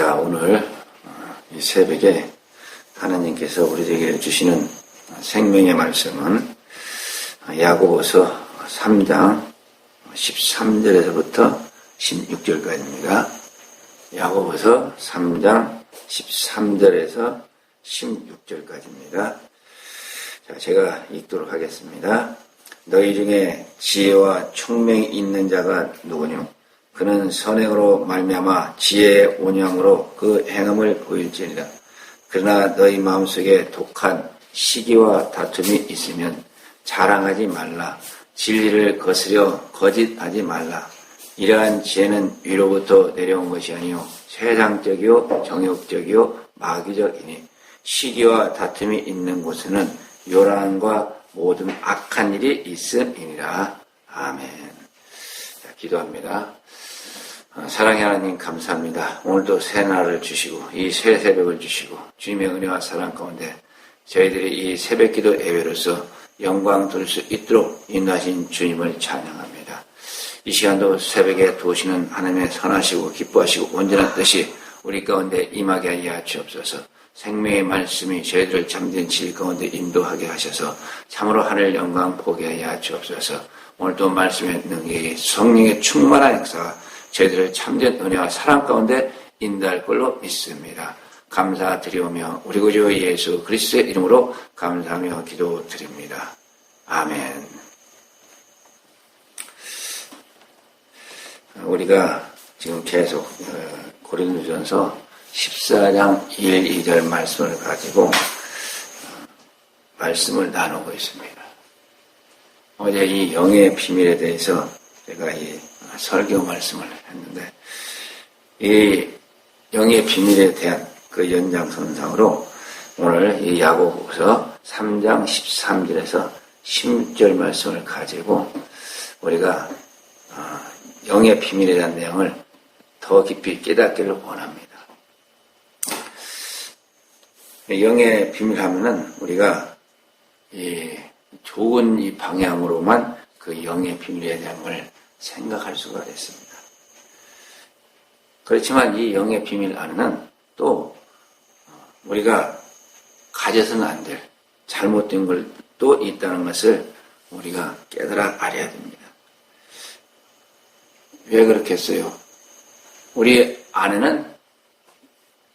자, 오늘 이 새벽에 하나님께서 우리에게 주시는 생명의 말씀은 야고보서 3장 13절에서부터 16절까지입니다. 야고보서 3장 13절에서 16절까지입니다. 자, 제가 읽도록 하겠습니다. 너희 중에 지혜와 총명이 있는 자가 누구뇨? 그는 선행으로 말미암아 지혜의 온유함으로 그 행함을 보일지니라. 그러나 너희 마음속에 독한 시기와 다툼이 있으면 자랑하지 말라. 진리를 거스려 거짓하지 말라. 이러한 지혜는 위로부터 내려온 것이 아니요 세상적이요 정욕적이요 마귀적이니 시기와 다툼이 있는 곳에는 요란과 모든 악한 일이 있음이니라. 아멘. 자, 기도합니다. 사랑의 하나님 감사합니다. 오늘도 새 날을 주시고 이 새 새벽을 주시고 주님의 은혜와 사랑 가운데 저희들이 이 새벽 기도 예배로서 영광 돌릴 수 있도록 인도하신 주님을 찬양합니다. 이 시간도 새벽에 도우시는 하나님의 선하시고 기뻐하시고 온전한 뜻이 우리 가운데 임하게 하여 주옵소서. 생명의 말씀이 저희들을 잠든 질 가운데 인도하게 하셔서 참으로 하늘 영광 보게 하여 주옵소서. 오늘도 말씀의 능력이 성령의 충만한 역사가 저희들을 참된 은혜와 사랑 가운데 인도할 걸로 믿습니다. 감사드리오며 우리 구주 예수 그리스도의 이름으로 감사하며 기도드립니다. 아멘. 우리가 지금 계속 고린도전서 14장 1, 2절 말씀을 가지고 말씀을 나누고 있습니다. 어제 이 영의 비밀에 대해서 제가 이 설교 말씀을 했는데 이 영의 비밀에 대한 그 연장선상으로 오늘 이 야고보서 3장 13절에서 16절 말씀을 가지고 우리가 영의 비밀에 대한 내용을 더 깊이 깨닫기를 원합니다. 영의 비밀 하면은 우리가 이 좋은 이 방향으로만 그 영의 비밀에 대한 걸 생각할 수가 있습니다. 그렇지만 이 영의 비밀 안에는 또 우리가 가져서는 안 될 잘못된 것도 있다는 것을 우리가 깨달아 알아야 됩니다. 왜 그렇겠어요? 우리 안에는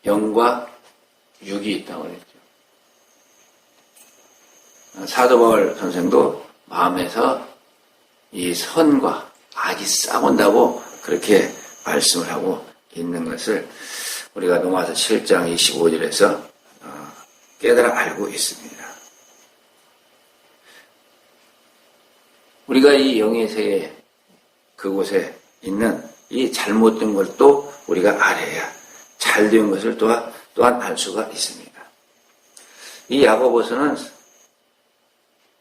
영과 육이 있다고 그랬죠. 사도 바울 선생도 마음에서 이 선과 악이 싸운다고 그렇게 말씀을 하고 있는 것을 우리가 로마서 7장 25절에서 깨달아 알고 있습니다. 우리가 이 영의 세계 그곳에 있는 이 잘못된 것도 우리가 알아야 잘된 것을 또한 알 수가 있습니다. 이 야고보서는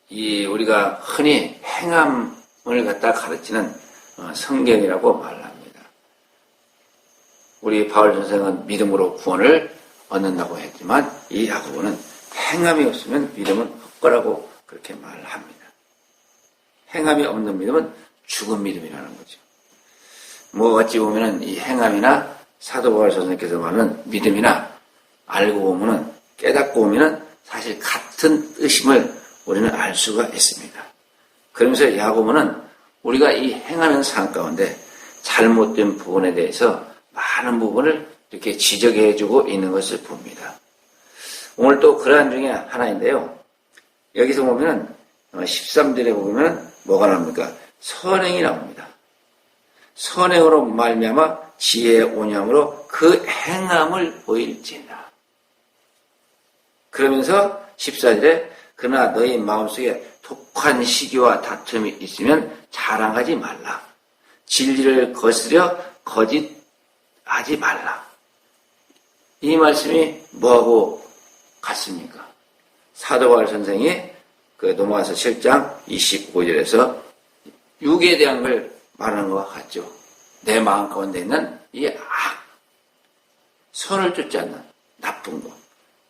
이 우리가 흔히 행함을 갖다 가르치는 성경이라고 말합니다. 우리 바울 선생은 믿음으로 구원을 얻는다고 했지만 이 야고보는 행함이 없으면 믿음은 헛거라고 그렇게 말합니다. 행함이 없는 믿음은 죽은 믿음이라는 거죠. 뭐 어찌 보면은 이 행함이나 사도 바울 선생께서 말하는 믿음이나 알고 보면은 깨닫고 보면은 사실 같은 뜻임을 우리는 알 수가 있습니다. 그러면서 야고보는 우리가 이 행하는 삶 가운데 잘못된 부분에 대해서 많은 부분을 이렇게 지적해주고 있는 것을 봅니다. 오늘 또 그러한 중에 하나인데요. 여기서 보면 13절에 보면 뭐가 나옵니까? 선행이 나옵니다. 선행으로 말미암아 지혜의 온유함으로 그 행함을 보일지니라. 그러면서 14절에 그러나 너희 마음속에 독한 시기와 다툼이 있으면 자랑하지 말라. 진리를 거스려 거짓하지 말라. 이 말씀이 뭐하고 같습니까? 사도 바울 선생이 그 로마서 7장 25절에서 육에 대한 걸 말하는 것과 같죠. 내 마음 가운데 있는 이 선을 쫓지 않는 나쁜 것.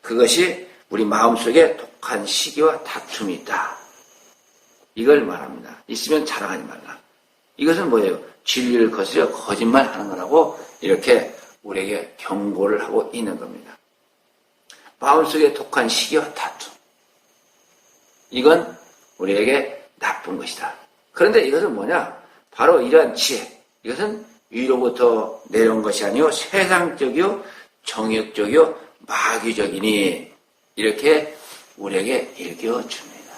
그것이 우리 마음속에 독한 시기와 다툼이 있다. 이걸 말합니다. 있으면 자랑하지 말라. 이것은 뭐예요? 진리를 거스려 거짓말하는 거라고 이렇게 우리에게 경고를 하고 있는 겁니다. 마음속에 독한 시기와 다툼. 이건 우리에게 나쁜 것이다. 그런데 이것은 뭐냐? 바로 이러한 지혜. 이것은 위로부터 내려온 것이 아니요 세상적이요 정욕적이요 마귀적이니 이렇게 우리에게 일깨워줍니다.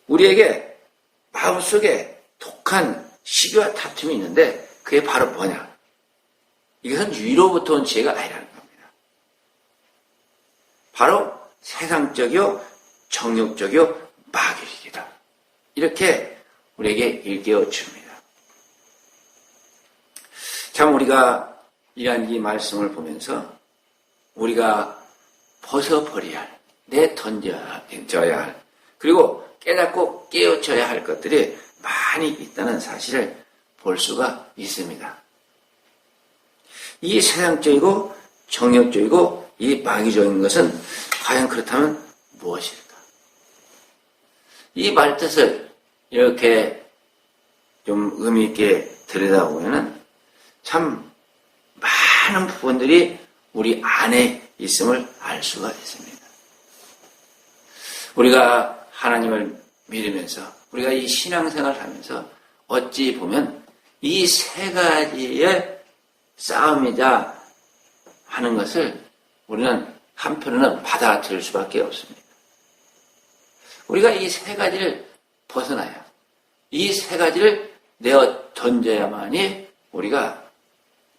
우리에게 마음속에 독한 시기와 다툼이 있는데 그게 바로 뭐냐? 이것은 위로부터 온 지혜가 아니라는 겁니다. 바로 세상적이요 정욕적이요 마귀적이다. 이렇게 우리에게 일깨워줍니다. 참 우리가 이러한 이 말씀을 보면서 우리가 벗어버려야 할, 내던져야 할, 그리고 깨닫고 깨우쳐야 할 것들이 많이 있다는 사실을 볼 수가 있습니다. 이 세상적이고 정욕적이고 이 마귀적인 것은 과연 그렇다면 무엇일까? 이 말뜻을 이렇게 좀 의미 있게 들여다보면은 참 많은 부분들이 우리 안에 있음을 알 수가 있습니다. 우리가 하나님을 믿으면서 우리가 이 신앙생활을 하면서 어찌 보면 이 세 가지의 싸움이자 하는 것을 우리는 한편으로는 받아들일 수밖에 없습니다. 우리가 이 세 가지를 벗어나야, 이 세 가지를 내어 던져야만이 우리가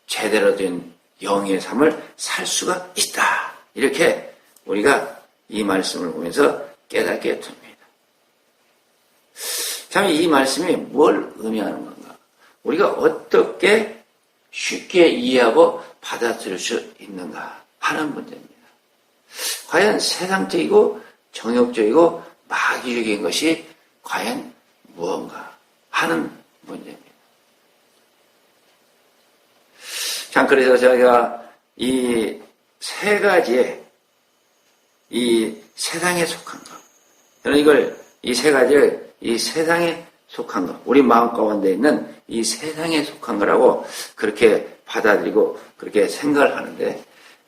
제대로 된 영의 삶을 살 수가 있다. 이렇게 우리가 이 말씀을 보면서 깨닫게 됩니다. 참 이 말씀이 뭘 의미하는 건가? 우리가 어떻게 쉽게 이해하고 받아들일 수 있는가 하는 문제입니다. 과연 세상적이고 정욕적이고 마귀적인 것이 과연 무언가 하는 문제입니다. 참 그래서 제가 이 세 가지의 이 세상에 속한 것, 저는 이걸 이 세 가지를 이 세상에 속한 것, 우리 마음 가운데 있는 이 세상에 속한 거라고 그렇게 받아들이고 그렇게 생각을 하는데,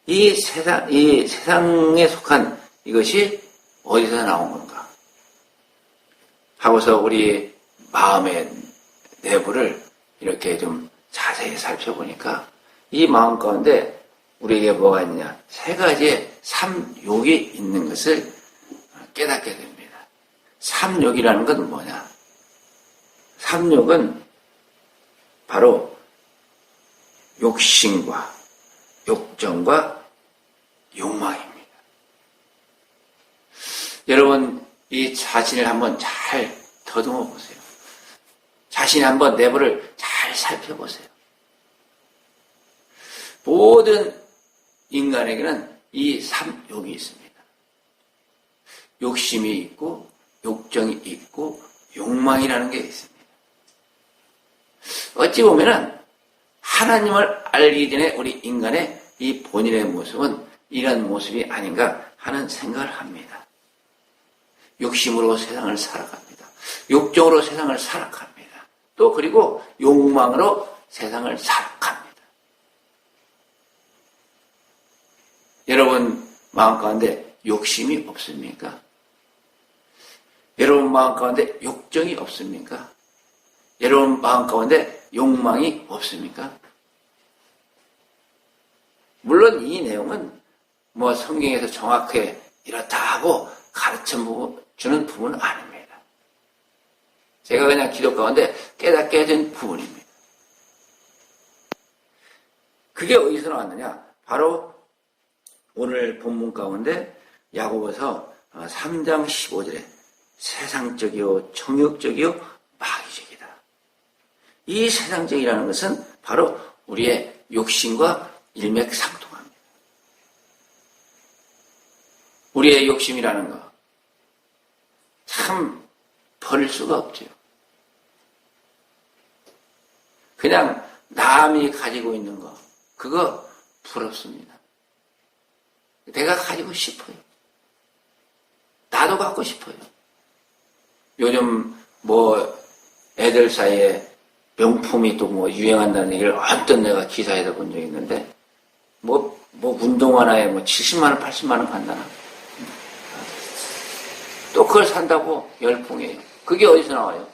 이 세상에 속한 이것이 어디서 나온 건가 하고서 우리 마음의 내부를 이렇게 좀 자세히 살펴보니까 이 마음 가운데 우리에게 뭐가 있느냐, 세 가지의 삼욕이 있는 것을 깨닫게 됩니다. 삼욕이라는 건 뭐냐? 삼욕은 바로 욕심과 욕정과 욕망입니다. 여러분, 이 자신을 한번 잘 더듬어 보세요. 자신의 한번 내부를 잘 살펴보세요. 모든 인간에게는 이 삼욕이 있습니다. 욕심이 있고 욕정이 있고 욕망이라는 게 있습니다. 어찌 보면은 하나님을 알기 전에 우리 인간의 이 본인의 모습은 이런 모습이 아닌가 하는 생각을 합니다. 욕심으로 세상을 살아갑니다. 욕정으로 세상을 살아갑니다. 또 그리고 욕망으로 세상을 살아갑니다. 여러분 마음 가운데 욕심이 없습니까? 여러분 마음 가운데 욕정이 없습니까? 여러분 마음 가운데 욕망이 없습니까? 물론 이 내용은 뭐 성경에서 정확하게 이렇다 하고 가르쳐 주는 부분은 아닙니다. 제가 그냥 기도 가운데 깨닫게 된 부분입니다. 그게 어디서 나왔느냐? 바로 오늘 본문 가운데 야고보서 3장 15절에 세상적이요 정욕적이요 마귀적이다. 이 세상적이라는 것은 바로 우리의 욕심과 일맥상통합니다. 우리의 욕심이라는 거 참 버릴 수가 없죠. 그냥 남이 가지고 있는 거 그거 부럽습니다. 내가 가지고 싶어요. 나도 갖고 싶어요. 요즘 뭐 애들 사이에 명품이 또 뭐 유행한다는 얘기를 어떤 내가 기사에서 본 적이 있는데, 뭐 운동 하나에 뭐 70만원, 80만원 간다나. 또 그걸 산다고 열풍이에요. 그게 어디서 나와요?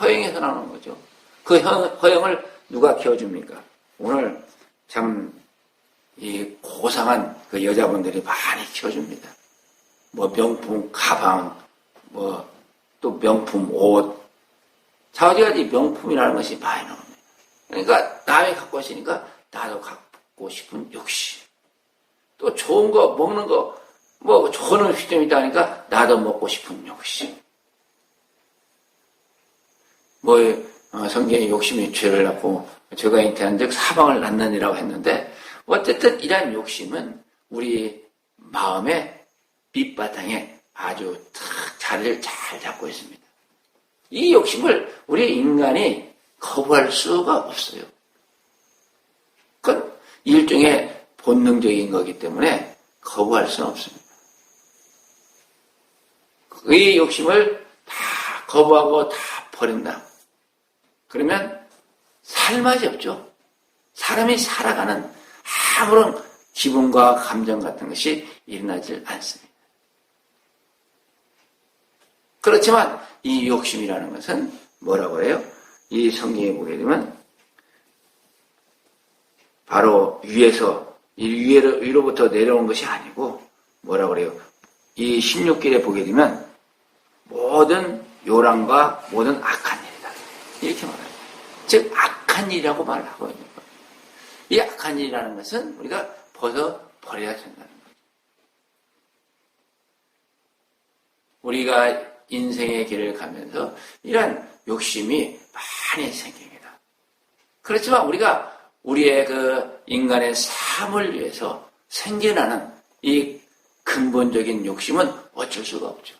허영에서 나오는 거죠. 그 허영을 누가 키워줍니까? 오늘 참, 이 고상한 그 여자분들이 많이 키워줍니다. 뭐 명품 가방, 뭐 또 명품 옷. 자우지가지 명품이라는 것이 많이 나옵니다. 그러니까 남이 갖고 있으니까 나도 갖고 싶은 욕심. 또 좋은 거, 먹는 거, 뭐 좋은 음식 좀 있다니까 나도 먹고 싶은 욕심. 뭐 성경에 욕심이 죄를 낳고 죄가 잉태한 즉 사망을 낳느니라고 했는데, 어쨌든 이러한 욕심은 우리 마음의 밑바탕에 아주 탁 자리를 잘 잡고 있습니다. 이 욕심을 우리 인간이 거부할 수가 없어요. 그건 일종의 본능적인 거기 때문에 거부할 수는 없습니다. 이 욕심을 다 거부하고 다 버린다. 그러면 살맛이 없죠. 사람이 살아가는 아무런 기분과 감정 같은 것이 일어나질 않습니다. 그렇지만 이 욕심이라는 것은 뭐라고 해요? 이 성경에 보게 되면 바로 위로부터 내려온 것이 아니고 뭐라고 그래요? 이 16절에 보게 되면 모든 요란과 모든 악한 일이다. 이렇게 말합니다. 즉 악한 일이라고 말을 하고 있는 거예요. 이 악한 일이라는 것은 우리가 벗어버려야 된다는 거죠. 우리가 인생의 길을 가면서 이런 욕심이 많이 생깁니다. 그렇지만 우리가 우리의 그 인간의 삶을 위해서 생겨나는 이 근본적인 욕심은 어쩔 수가 없죠.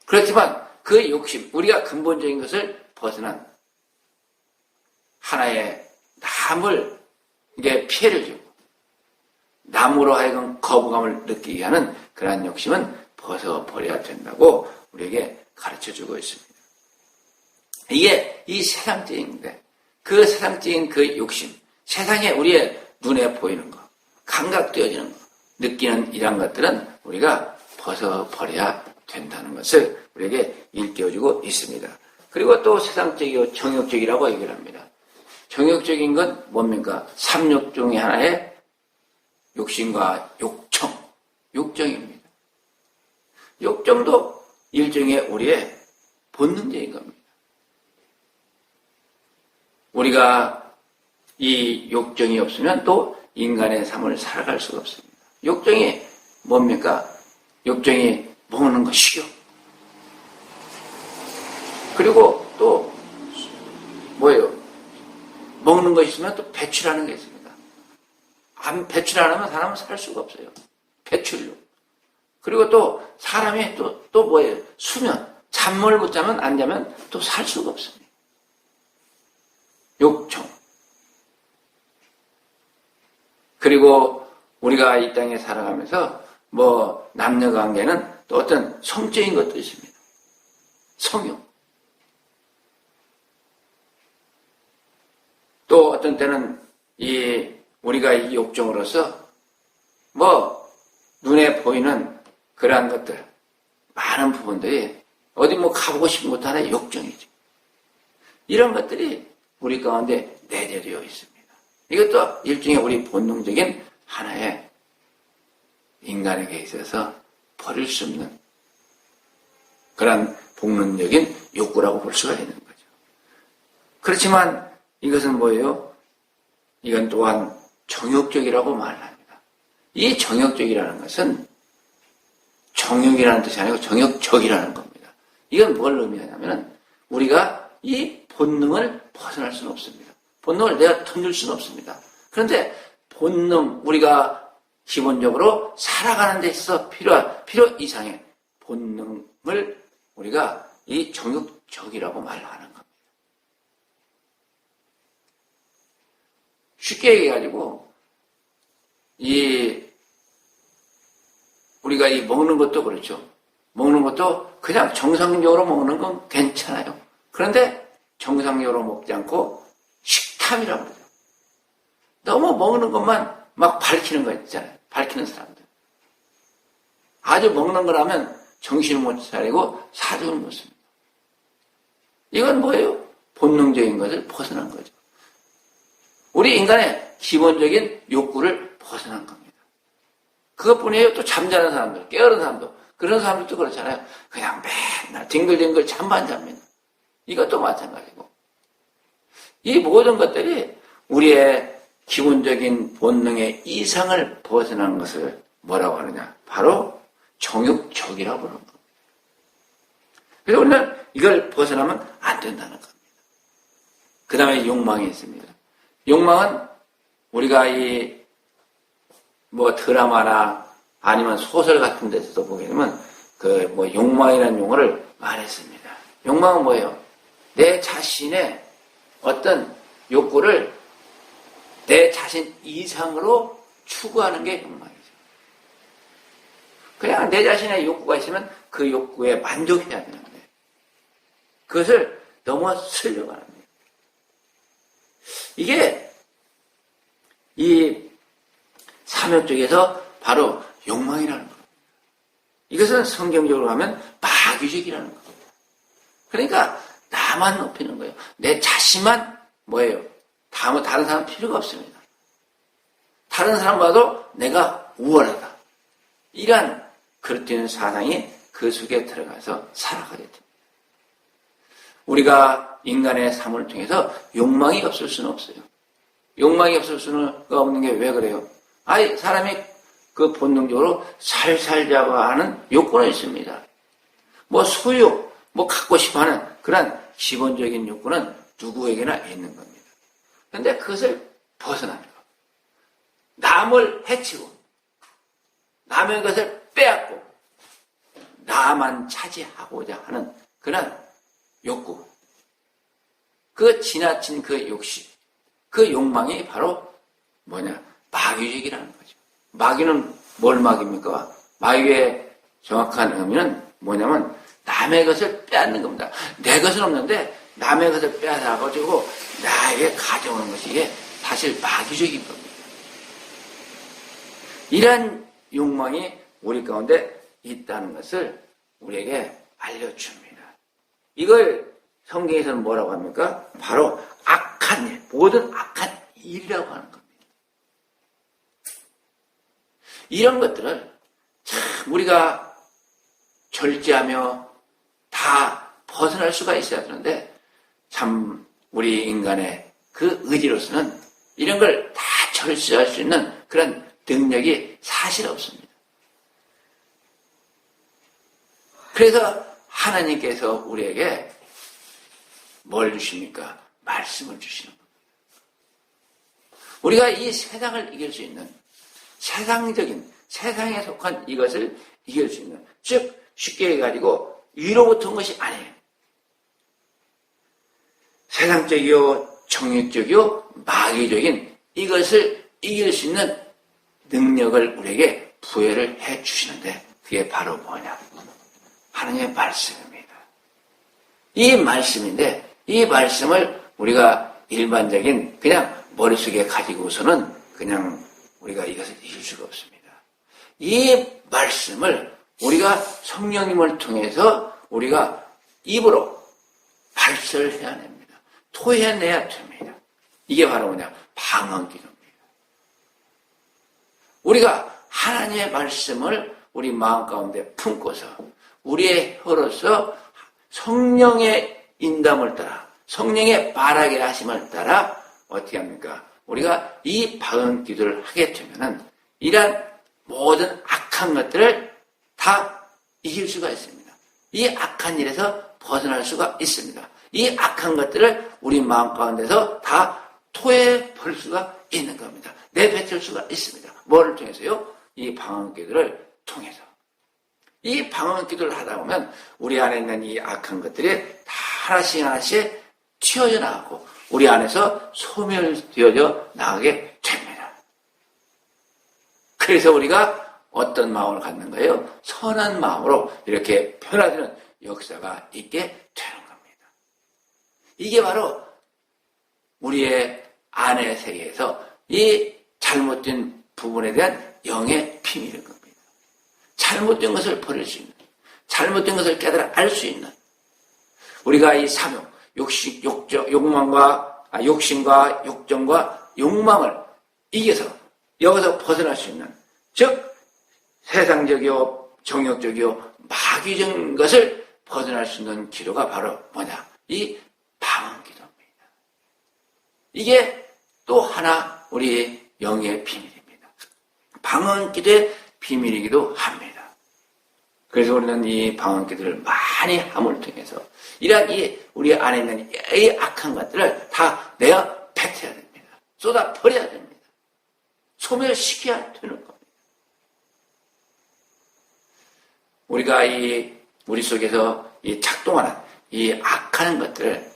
그렇지만 그 욕심, 우리가 근본적인 것을 벗어난 하나의 남을 이게 피해를 주고 남으로 하여금 거부감을 느끼게 하는 그러한 욕심은 벗어버려야 된다고 우리에게 가르쳐주고 있습니다. 이게 이 세상적인데 그 세상적인 그 욕심, 세상에 우리의 눈에 보이는 것, 감각되어지는 것, 느끼는 이런 것들은 우리가 벗어버려야 된다는 것을 우리에게 일깨워주고 있습니다. 그리고 또 세상적이고 정욕적이라고 얘기를 합니다. 정욕적인 건 뭡니까? 삼욕 중에 하나의 욕심과 욕정입니다. 욕정도 일종의 우리의 본능적인 겁니다. 우리가 이 욕정이 없으면 또 인간의 삶을 살아갈 수가 없습니다. 욕정이 뭡니까? 욕정이 먹는 것이요. 그리고 또 뭐예요? 먹는 것이 있으면 또 배출하는 게 있습니다. 배출 안 하면 사람은 살 수가 없어요. 배출로. 그리고 또 사람이 또 뭐예요? 수면. 잠을 못 자면 안 자면 또 살 수가 없습니다. 욕정. 그리고 우리가 이 땅에 살아가면서 뭐 남녀 관계는 또 어떤 성적인 것도 있습니다. 성욕. 또 어떤 때는 우리가 이 욕정으로서 뭐 눈에 보이는 그러한 것들, 많은 부분들이 어디 뭐 가보고 싶은 것도 하나의 욕정이죠. 이런 것들이 우리 가운데 내재되어 있습니다. 이것도 일종의 우리 본능적인 하나의 인간에게 있어서 버릴 수 없는 그런 본능적인 욕구라고 볼 수가 있는 거죠. 그렇지만 이것은 뭐예요? 이건 또한 정욕적이라고 말을 합니다. 이 정욕적이라는 것은 정욕이라는 뜻이 아니고 정욕적이라는 겁니다. 이건 뭘 의미하냐면 우리가 이 본능을 벗어날 수는 없습니다. 본능을 내가 던질 수는 없습니다. 그런데 본능, 우리가 기본적으로 살아가는 데 있어서 필요 이상의 본능을 우리가 이 정욕적이라고 말하는 겁니다. 쉽게 얘기해가지고 우리가 먹는 것도 그렇죠. 먹는 것도 그냥 정상적으로 먹는 건 괜찮아요. 그런데 정상적으로 먹지 않고 식탐이라고 그러죠. 너무 먹는 것만 막 밝히는 거 있잖아요. 밝히는 사람들. 아주 먹는 거라면 정신을 못 차리고 사정을 못 씁니다. 이건 뭐예요? 본능적인 것을 벗어난 거죠. 우리 인간의 기본적인 욕구를 벗어난 겁니다. 그것뿐이에요. 또 잠자는 사람들, 깨어른 사람들, 그런 사람들도 그렇잖아요. 그냥 맨날 뒹글뒹글 잠만 잡니다. 이것도 마찬가지고. 이 모든 것들이 우리의 기본적인 본능의 이상을 벗어난 것을 뭐라고 하느냐? 바로 정욕적이라고 부르는 겁니다. 그래서 우리는 이걸 벗어나면 안 된다는 겁니다. 그 다음에 욕망이 있습니다. 욕망은 우리가 드라마나 아니면 소설 같은 데서도 보게 되면 욕망이라는 용어를 말했습니다. 욕망은 뭐예요? 내 자신의 어떤 욕구를 내 자신 이상으로 추구하는 게 욕망이죠. 그냥 내 자신의 욕구가 있으면 그 욕구에 만족해야 되는데 그것을 넘어서려고 합니다. 이게 이 사명 쪽에서 바로 욕망이라는 겁니다. 이것은 성경적으로 하면 마귀적이라는 겁니다. 그러니까 나만 높이는 거예요. 내 자신만 뭐예요? 다른 사람 필요가 없습니다. 다른 사람 봐도 내가 우월하다. 이러한 그릇된 사상이 그 속에 들어가서 살아가게 됩니다. 우리가 인간의 삶을 통해서 욕망이 없을 수는 없어요. 욕망이 없을 수는 없는 게 왜 그래요? 사람이 그 본능적으로 살자고 하는 욕구는 있습니다. 소유, 갖고 싶어 하는 그런 기본적인 욕구는 누구에게나 있는 겁니다. 그런데 그것을 벗어나는 거. 남을 해치고, 남의 것을 빼앗고, 나만 차지하고자 하는 그런 욕구. 그 지나친 그 욕심, 그 욕망이 바로 마귀적이라는 거죠. 마귀는 뭘 마귀입니까? 마귀의 정확한 의미는 뭐냐면 남의 것을 빼앗는 겁니다. 내 것은 없는데 남의 것을 빼앗아가지고 나에게 가져오는 것이 이게 사실 마귀적인 겁니다. 이러한 욕망이 우리 가운데 있다는 것을 우리에게 알려줍니다. 이걸 성경에서는 뭐라고 합니까? 바로 악한 일, 모든 악한 일이라고 하는 겁니다. 이런 것들을 참 우리가 절제하며 다 벗어날 수가 있어야 되는데 참 우리 인간의 그 의지로서는 이런 걸 다 절제할 수 있는 그런 능력이 사실 없습니다. 그래서 하나님께서 우리에게 뭘 주십니까? 말씀을 주시는 겁니다. 우리가 이 세상을 이길 수 있는 세상적인, 세상에 속한 이것을 이길 수 있는, 즉 쉽게 해가지고 위로부터 온 것이 아니에요. 세상적이요, 정욕적이요, 마귀적인 이것을 이길 수 있는 능력을 우리에게 부여를 해 주시는데 그게 바로 뭐냐? 하나님의 말씀입니다. 이 말씀인데 이 말씀을 우리가 일반적인 그냥 머릿속에 가지고서는 그냥 우리가 이것을 이길 수가 없습니다. 이 말씀을 우리가 성령님을 통해서 우리가 입으로 발설해야 됩니다. 토해내야 됩니다. 이게 바로 뭐냐? 방언기도입니다. 우리가 하나님의 말씀을 우리 마음 가운데 품고서 우리의 혀로서 성령의 인담을 따라 성령의 말하게 하심을 따라 어떻게 합니까? 우리가 이 방언기도를 하게 되면은 이러한 모든 악한 것들을 다 이길 수가 있습니다. 이 악한 일에서 벗어날 수가 있습니다. 이 악한 것들을 우리 마음 가운데서 다 토해버릴 수가 있는 겁니다. 내뱉을 수가 있습니다. 뭐를 통해서요? 이 방언기도를 통해서. 이 방언기도를 하다 보면 우리 안에 있는 이 악한 것들이 다 하나씩 하나씩 튀어져 나가고 우리 안에서 소멸되어져 나가게 됩니다. 그래서 우리가 어떤 마음을 갖는 거예요? 선한 마음으로 이렇게 변화되는 역사가 있게 되는 겁니다. 이게 바로 우리의 안의 세계에서 이 잘못된 부분에 대한 영의 비밀인 겁니다. 잘못된 것을 버릴 수 있는, 잘못된 것을 깨달아 알 수 있는, 우리가 이 사명, 욕심과 욕정과 욕망을 이겨서 여기서 벗어날 수 있는, 즉 세상적이요 정욕적이요 마귀적인 것을 벗어날 수 있는 기도가 바로 뭐냐? 이 방언기도입니다. 이게 또 하나 우리 영의 비밀입니다. 방언기도의 비밀이기도 합니다. 그래서 우리는 이 방언기도를 많이 함을 통해서 이러한 우리 안에 있는 이 악한 것들을 다 내어 뱉어야 됩니다. 쏟아 버려야 됩니다. 소멸시켜야 되는 겁니다. 우리가 우리 속에서 작동하는 이 악한 것들을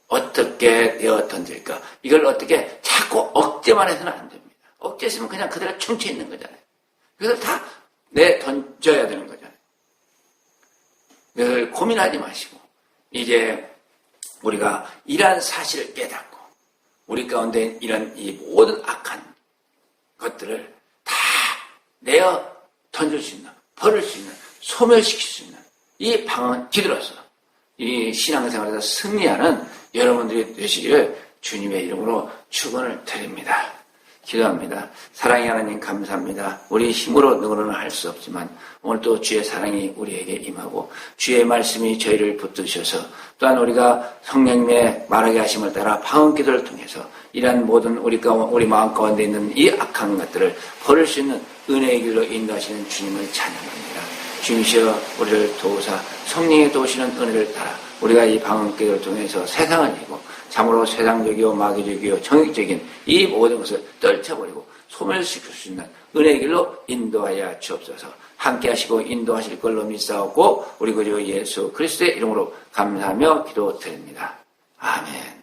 어떻게 내어 던질까? 이걸 어떻게 자꾸 억제만 해서는 안 됩니다. 억제했으면 그냥 그대로 충치 있는 거잖아요. 그래서 다 내 던져야 되는 거잖아요. 그걸 고민하지 마시고 이제 우리가 이러한 사실을 깨닫고 우리 가운데 이런 이 모든 악한 것들을 다 내어 던질 수 있는, 버릴 수 있는, 소멸시킬 수 있는 이 방언 기도로서 이 신앙생활에서 승리하는 여러분들이 되시기를 주님의 이름으로 축원을 드립니다. 기도합니다. 사랑의 하나님 감사합니다. 우리 힘으로 누구는 할 수 없지만 오늘 또 주의 사랑이 우리에게 임하고 주의 말씀이 저희를 붙드셔서 또한 우리가 성령님의 말하게 하심을 따라 방언 기도를 통해서 이러한 모든 우리 마음 가운데 있는 이 악한 것들을 버릴 수 있는 은혜의 길로 인도하시는 주님을 찬양합니다. 주님이여 우리를 도우사 성령이 도우시는 은혜를 따라 우리가 이 방언 기도를 통해서 세상을 이기고 참으로 세상적이요 마귀적이요 정욕적인 이 모든 것을 떨쳐버리고 소멸시킬 수 있는 은혜의 길로 인도하여 주옵소서. 함께 하시고 인도하실 걸로 믿사옵고 우리 구주 예수 그리스도의 이름으로 감사하며 기도드립니다. 아멘.